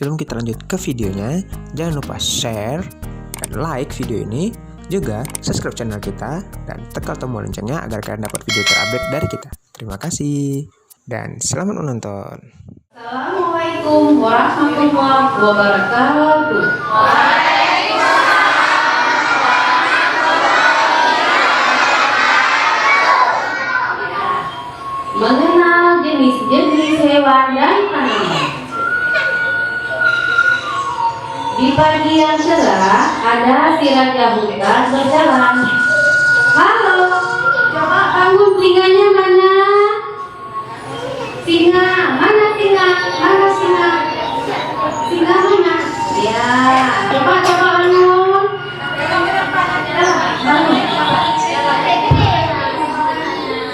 sebelum kita lanjut ke videonya, jangan lupa share dan like video ini, juga subscribe channel kita dan tekan tombol loncengnya agar kalian dapat video terupdate dari kita. Terima kasih dan selamat menonton. Assalamualaikum warahmatullahi wabarakatuh. Mengenal jenis-jenis hewan dan tanaman. Di pagi yang cerah ada si raja hutan berjalan. Halo, coba bangun, singanya mana? Singa, mana singa? Mana singa? Singa mana? Ya, coba bangun. Bangun.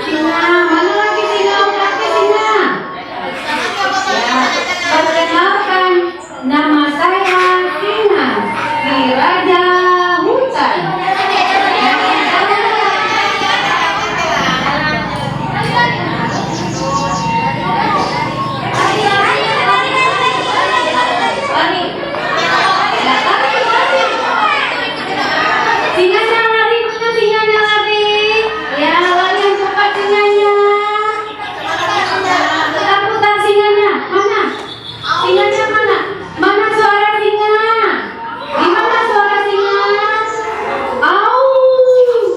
Singa, mana lagi singa? Lagi singa. Ya, perkenalkan, nama saya Singa, si raja hutan. Singanya lari, mana singanya lari? Ya, lari yang cepat singanya. Putar singanya, mana? Singanya mana? Mana suara singa? Gimana suara singa? Au!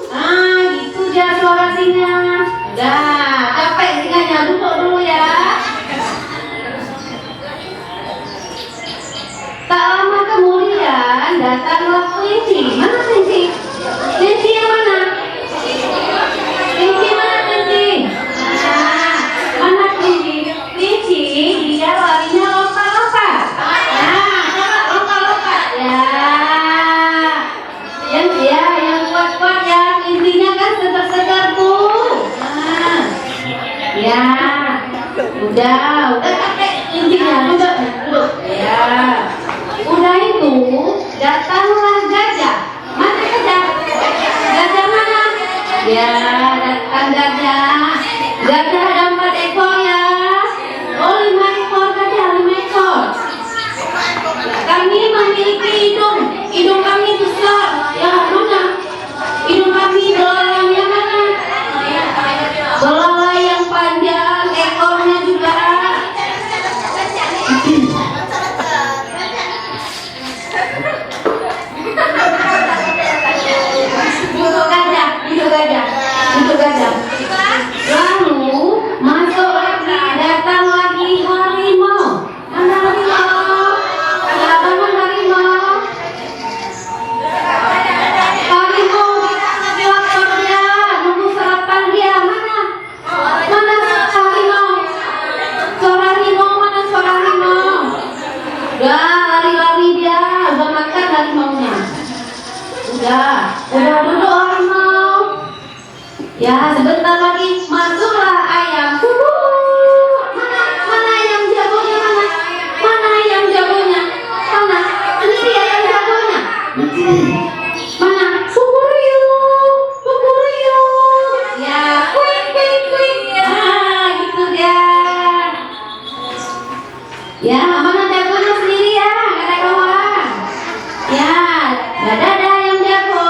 Ah, itu dia suara singa. Dah, capek singanya, duduk dulu ya. Tak lama kemudian datanglah kelinci. Mana kelinci? Kelinci yang mana? Kelinci mana kelinci? Nah, mana kelinci? Kelinci dia larinya lompat-lompat. Nah, coba lompat-lompat. Ya, yang kuat-kuat ya. Kelincinya kan segar-segar tuh. Nah, ya, udah capek kelincinya. Duduk. Ya. Udah itu datanglah gajah. Mana gajah? Gajah mana? Ya, datang gajah. Gajah ada 4 ekor ya. Oh, 5 ekor gajah, 5 ekor. Kami memiliki hidung kami besar. Ya, mana? Hidung kami belalainya mana? Belalai yang panjang, ekornya juga. Untuk gajah. Lalu masuk lagi, datang lagi harimau. Mana harimau? Ya, mana harimau? Harimau di waktunya nunggu sarapan dia. Mana harimau? Suara harimau mana? Suara harimau. Udah lari-lari dia, udah makan harimaunya. Udah duduk harimau. Ya, sebentar lagi masuklah ayam. Mana ayam jagonya mana? Mana ayam jagonya? Mana? Ini dia ayam jagonya. Mana? Kukuruyu. Ya, kuing. Ah, gitu dia. Ya, mana jagonya sendiri ya, nggak ada kawan. Ya, dadah ayam jago.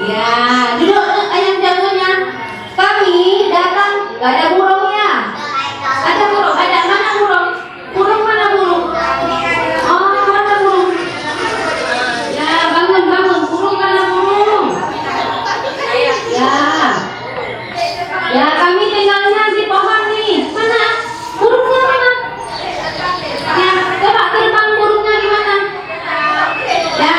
Ya, duduk ayam jagonya. Kami datang, gak ada burungnya. Ada burung, ada mana burung? Mana burung? Oh, mana burung? Ya, bangun, burung mana burung? Ya, kami tinggalnya di pohon nih. Mana? Burungnya mana? Ya, coba terbang burungnya di mana? Ya,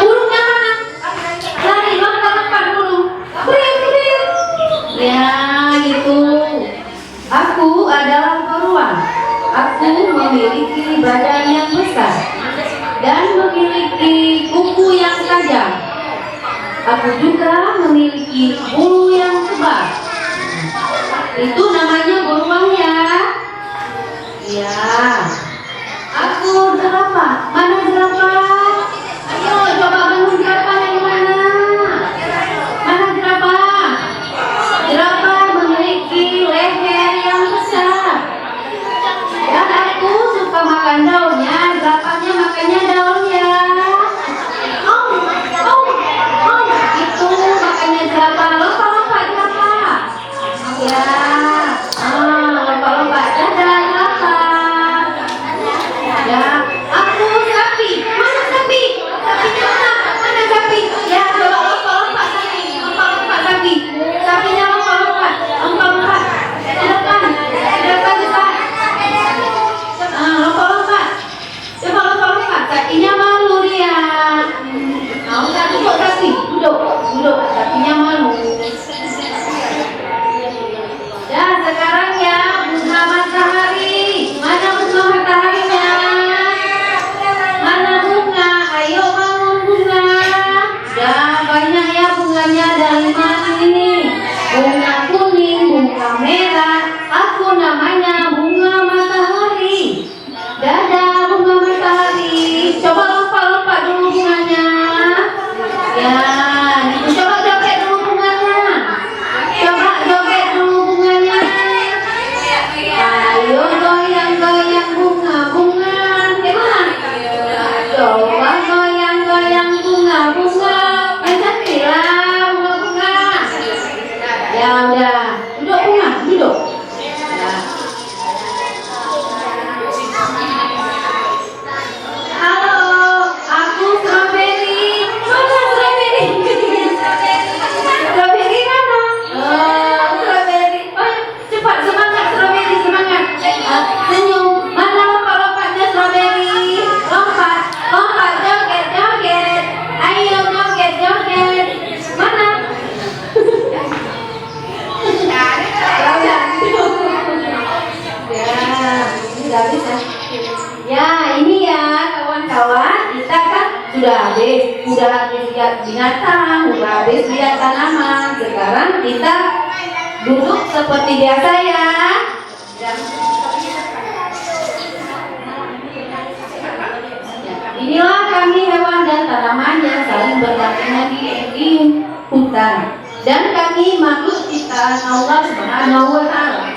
burungnya mana? Lari lompat burung. Ya, gitu. Aku adalah beruang. Aku memiliki badan yang besar dan memiliki kuku yang tajam. Aku juga memiliki bulu yang tebal. Itu namanya beruang ya. Ya. Aku jerapah. Mana jerapah? Ayo coba bangun jerapah yang mana? Mana jerapah? Jerapah memiliki leher yang besar. sudah habis ya. Ya, ini ya kawan-kawan, kita kan sudah habis lihat binatang, sudah habis lihat tanaman. Sekarang kita duduk seperti biasa ya. Inilah kami hewan dan tanaman yang saling berdampingan di hutan. Dan kami makhluk ciptaan Allah Subhanahu wa Ta'ala.